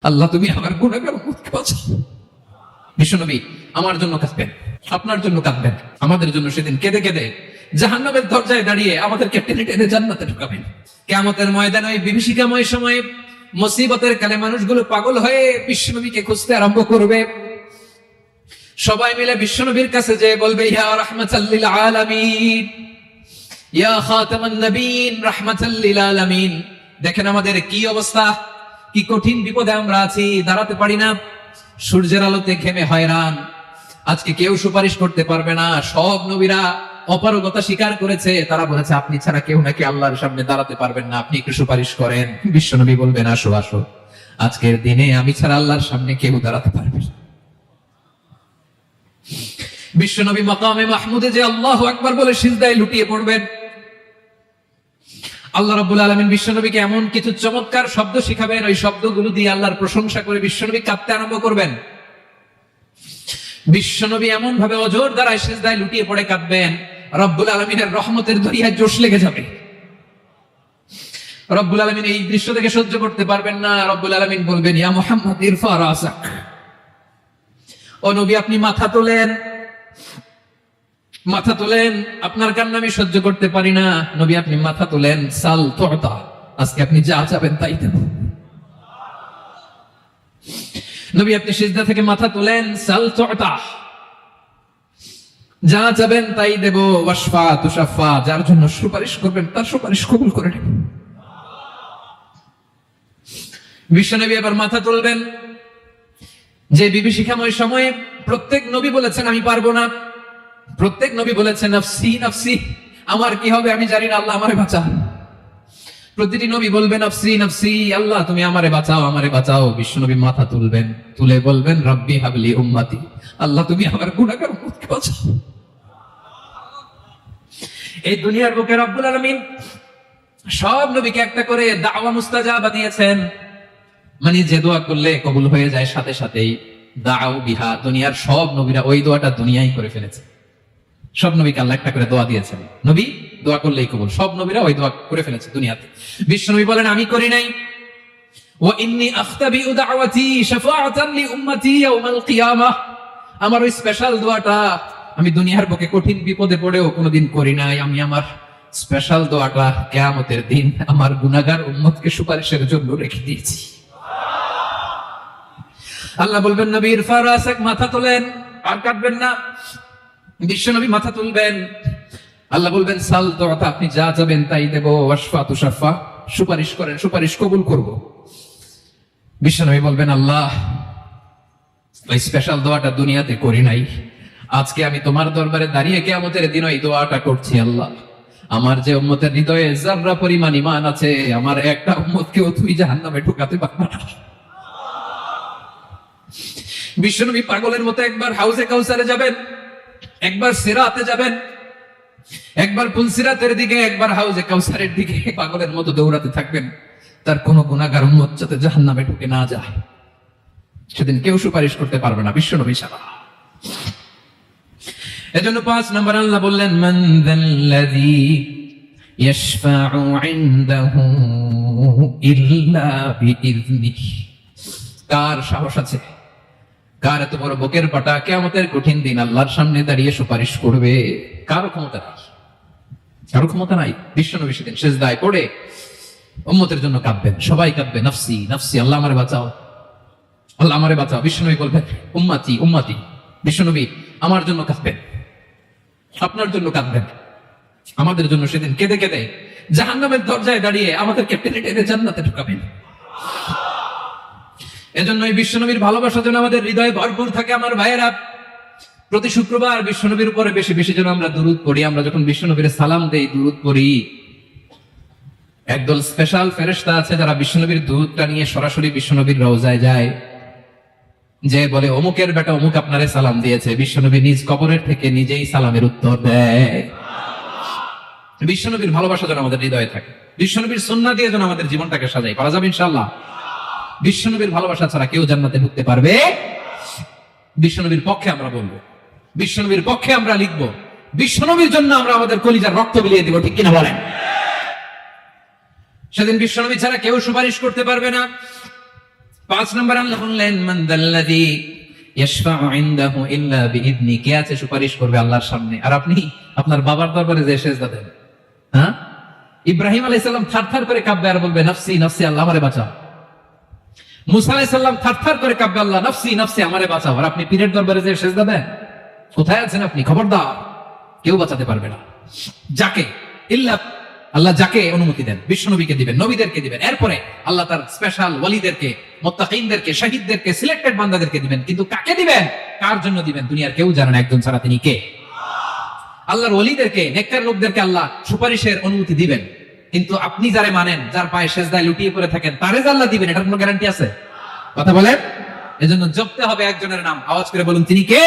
আল্লাহ তুমি আমার গুনাহগার উম্মতকে বাঁচাও। বিশ্বনবী আমার জন্য কাঁদবেন, আপনার জন্য কাঁদবেন, আমাদের জন্য সেদিন কেঁদে কেঁদে জাহান্নামের দরজায় দাঁড়িয়ে আমাদেরকে টেনে টেনে জান্নাতে ঢুকাবেন। কিয়ামতের ময়দানে ওই বিভীষিকাময় সময়ে মুসিবতের কালে মানুষগুলো পাগল হয়ে বিশ্বনবীকে খুঁজতে আরম্ভ করবে। সবাই মিলে বিশ্বনবীর কাছে যেয়ে বলবে, ইয়া রাহমাতাল লিল আলামিন, ইয়া খাতামান নবীন, রাহমাতাল লিল আলামিন। দেখেন আমাদের কি অবস্থা, কি কঠিন বিপদে আমরা আছি, দাঁড়াতে পারি না, সূর্যের আলোতে ঘেমে হয়রান। আজকে কেউ সুপারিশ করতে পারবে না। সব নবীরা অপারগতা স্বীকার করেছে, তারা বলেছে আপনি ছাড়া কেউ নাকি আল্লাহর সামনে দাঁড়াতে পারবেন না, আপনি একটু সুপারিশ করেন। বিশ্বনবী বলবেন, আসো আসো, আজকের দিনে আমি ছাড়া আল্লাহর সামনে কেউ দাঁড়াতে পারবে না। বিশ্বনবী মাকামে মাহমুদে যে আল্লাহু আকবার বলে সিজদায় লুটিয়ে পড়বেন। আল্লাহ রাব্বুল আলামিন বিশ্বনবীকে এমন কিছু চমৎকার শব্দ শিখাবেন, ওই শব্দগুলো দিয়ে আল্লাহর প্রশংসা করে বিশ্বনবী কাঁদতে আরম্ভ করবেন। বিশ্বনবী এমন ভাবে অজর দ্বারায় সিজদায় লুটিয়ে পড়ে কাঁদবেন, রব্বুল আলামিনের রহমতের দরিয়ায় জোশ লেগে যাবে। রব্বুল আলামিন এই দৃশ্য দেখে সহ্য করতে পারবেন না। রব্বুল আলামিন বলবেন, ইয়া মুহাম্মদ ইরফা রাসাক, ও নবী আপনি মাথা তোলেন, মাথা তোলেন, আপনার কান্না আমি সহ্য করতে পারি না। নবী আপনি মাথা তোলেন, সাল তুতা, আজকে আপনি যা চাবেন তাই দেব। নবী আপনি সিজদা থেকে মাথা তোলেন, সাল তুতা, যা চাবেন তাই দেব। ওয়াশফা তুশাফা, যার জন্য সুপারিশ করবেন তার সুপারিশ কবুল করে নেব। বিশ্বনবী এবার মাথা তুলবেন। যে বিভীষিকাময় সময়ে প্রত্যেক নবী বলেছেন আমি পারবো না, প্রত্যেক নবী বলেছেন নাফসি নাফসি, আমার কি হবে আমি জানি না, আল্লাহ আমারে বাঁচাও। প্রতিটি নবী বলবেন নাফসি নাফসি, আল্লাহ তুমি আমারে বাঁচাও, আমারে বাঁচাও। বিশ্বনবী মাথা তুলবেন, তুলে বলবেন রব্বি হাবলি উম্মতি, আল্লাহ তুমি আমার গুনাহগার উম্মতকে বাঁচাও। এই দুনিয়ার বুকে রব্বুল আলামিন সব নবীকে একটা করে দাওয়া মুস্তাজাবা দিয়েছেন, মানে যে দোয়া করলে কবুল হয়ে যায় সাথে সাথেই। দাও বিহা, দুনিয়ার সব নবীরা ওই দোয়াটা দুনিয়ায় করে ফেলেছে। সব নবীকে আল্লাহ একটা করে দোয়া দিয়েছেন, নবী দোয়া করলেই কবুল। সব নবীরা ওই দোয়া করে ফেলেছে দুনিয়াতে। বিশ্বনবী বলেন আমি করি নাই। ওয়া ইন্নী আখতাবিউ দাওয়াতি শাফাআতান লি উম্মতি ইয়াউমাল কিয়ামাহ, আমার ওই স্পেশাল দোয়াটা আমি দুনিয়ার বুকে কঠিন বিপদে পড়েও কোনোদিন করি নাই। আমি আমার স্পেশাল দোয়াটা কিয়ামতের দিন আমার গুনাহগার উম্মতকে সুপারিশের জন্য রেখে দিয়েছি। আল্লাহ বলবেন নবী ইরফা রাসাক, মাথা তোলেন, আর কাটবেন না। বিশ্বনবী মাথা তুলবেন, আল্লাহ বলবেন সাল তুতা, আপনি যা চাবেন তাই দেব। ওয়াশফা তুশাফা, সুপারিশ করেন, সুপারিশ কবুল করব। বিশ্বনবী বলবেন আল্লাহ ওই স্পেশাল দোয়াটা দুনিয়াতে করি নাই, আজকে আমি তোমার দরবারে দাঁড়িয়ে কিয়ামতের দিন ওই দোয়াটা করছি। আল্লাহ আমার যে উম্মতের হৃদয়ে যাররা পরিমাণ ঈমান আছে, আমার একটা উম্মতকেও তুই জাহান্নামে ঢুকাতে পারবে না। বিশ্বনবী পাগলের মতো একবার হাউজে কাউসারে যাবেন, একবার সিরাতে যাবেন, একবার পুলসিরাতের দিকে, একবার হাউজে কাউসারের দিকে পাগলের মতো দৌড়াতে থাকবেন। তার কোনো গুনাহগার উম্মত যাতে জাহান্নামে ঢুকে না যায়, সেদিন কেউ সুপারিশ করতে পারবে না বিশ্বনবী ছাড়া। এজন্য 5 নম্বর আল্লাহ বললেন মান যাল্লাযী ইয়াশফাউ ইনদাহু ইল্লা বিইযনিহি, কার সাহস আছে, কার এত বড় বুকের পাটা কিয়ামতের কঠিন দিন আল্লাহর সামনে দাঁড়িয়ে সুপারিশ করবে? কারো ক্ষমতা নাই, কারো ক্ষমতা নাই। বিশ্বনবী সেদিন সিজদায় পড়ে উম্মতের জন্য কাঁদবেন, সবাই কাঁদবে নাফসি নাফসি, আল্লাহ আমারে বাঁচাও, আল্লাহ আমারে বাঁচাও। বিশ্বনবী বলবেন উম্মতি উম্মতি, বিশ্বনবী আমার জন্য কাঁদবেন, আপনার জন্য কাঁদবেন, আমাদের জন্য সেদিন কেঁদে কেঁদে জাহান্নামের দরজায় দাঁড়িয়ে আমাদেরকে টেনে টেনে জান্নাতে ঢুকাবেন। এজন্য এই বিশ্বনবীর ভালোবাসা যেন আমাদের হৃদয়ে ভরপুর থাকে। আমার ভাইয়েরা, প্রতি শুক্রবার বিশ্বনবীর উপরে বেশি বেশি যেন আমরা দুরূদ পড়ি। আমরা যখন বিশ্বনবীর সালাম দেই, দুরূদ পড়ি, একদল স্পেশাল ফেরেশতা আছে যারা বিশ্বনবীর দুরূদটা নিয়ে সরাসরি বিশ্বনবীর রওজায় যায়, যে বলে অমুকের বেটা অমুক আপনারে সালাম দিয়েছে। বিশ্বনবী নিজ কবরের থেকে নিজেই সালামের উত্তর দেয়। বিশ্বনবীর ভালোবাসা যেন আমাদের হৃদয়ে থাকে, বিশ্বনবীর সুন্নাহ দিয়ে যেন আমাদের জীবনটাকে সাজাই, পারা যাবে ইনশাআল্লাহ। বিশ্বনবীর ভালোবাসা ছাড়া কেউ জান্নাতে ঢুকতে পারবে? বিশ্বনবীর পক্ষে আমরা বলবো, বিশ্বনবীর পক্ষে আমরা লিখবো, বিশ্বনবীর জন্য আমরা আমাদের কলিজার রক্ত বিলিয়ে দিব, ঠিক কিনা বলেন? সেদিন বিশ্বনবী ছাড়া কেউ সুপারিশ করতে পারবে না। 5 নম্বর আল্লাহ বললেন মান দাল্লাযী ইয়াশফাউ ইনদাহু ইল্লা বিইذনি, কে আছে সুপারিশ করবে আল্লাহর সামনে আর আপনি আপনার বাবার দরবারে যে সেজদা দেন। হ্যাঁ, ইব্রাহিম আলাইহিস সালাম থারথার করে কাঁপবে আর বলবে নাফসি নাফসি, আল্লাহ আমারে বাঁচাও। মুসা আলাইহিস সালাম থারথার করে কাঁপবে, আল্লাহ নাফসি নাফসি, আমারে বাঁচাও। আর আপনি পীরের দরবারে যে সেজদা দেন, কোথায় আছেন আপনি? খবরদার, কেউ বাঁচাতে পারবে না। যাকে ইল্লা, আল্লাহ যাকে অনুমতি দেন, বিশ্বনবীকে দিবেন, নবীদেরকে দিবেন, এরপরে আল্লাহ তার স্পেশাল ওয়ালিদেরকে, মুত্তাকিনদেরকে, শহীদদেরকে, সিলেক্টেড বান্দাদেরকে দিবেন। কিন্তু কাকে দিবেন, কার জন্য দিবেন, দুনিয়ার কেউ জানে না একজন ছাড়া, তিনি কে? আল্লাহর ওয়ালিদেরকে, নেককার লোকদেরকে আল্লাহ সুপারিশের অনুমতি দিবেন, কিন্তু আপনি যারে মানেন, যার পায়ে সেজদায় লুটিয়ে পড়ে থাকেন, তারে যে আল্লাহ দিবেন, এটার কোনো গ্যারান্টি আছে? কথা বলেন। এজন্য জপতে হবে একজনের নাম, আওয়াজ করে বলুন, তিনি কে?